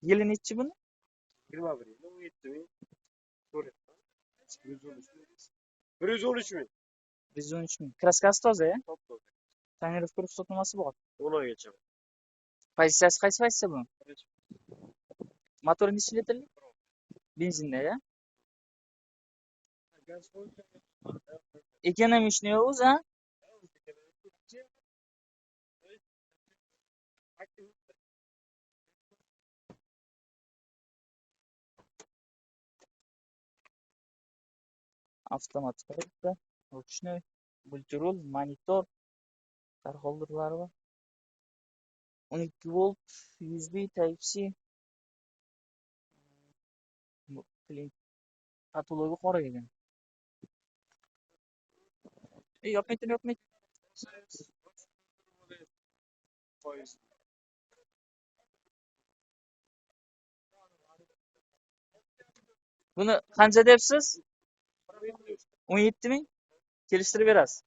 Yili nechi buni? 21 yil 17 ming so'rayapman. 113 ming. 113 ming. Kraskasi toza, ya? Top-toza. Tonirovka ruxsatnomasi bor. 10 oygacha. Pozitsiyasi qaysi pozitsiya bu? Motori nechi litrli? Benzinda, ya? Gaz qo'ygan. Ekonomичный o'zi, ha? Avtomat коробка, ручной, multirul, monitor, tarholdirlari bor. 12 volt, USB, Type-C. Patologi qora ekan. Yopmaydi. Foiz. Buni qancha deyapsiz? 17 ming. Kelishtirib berasiz.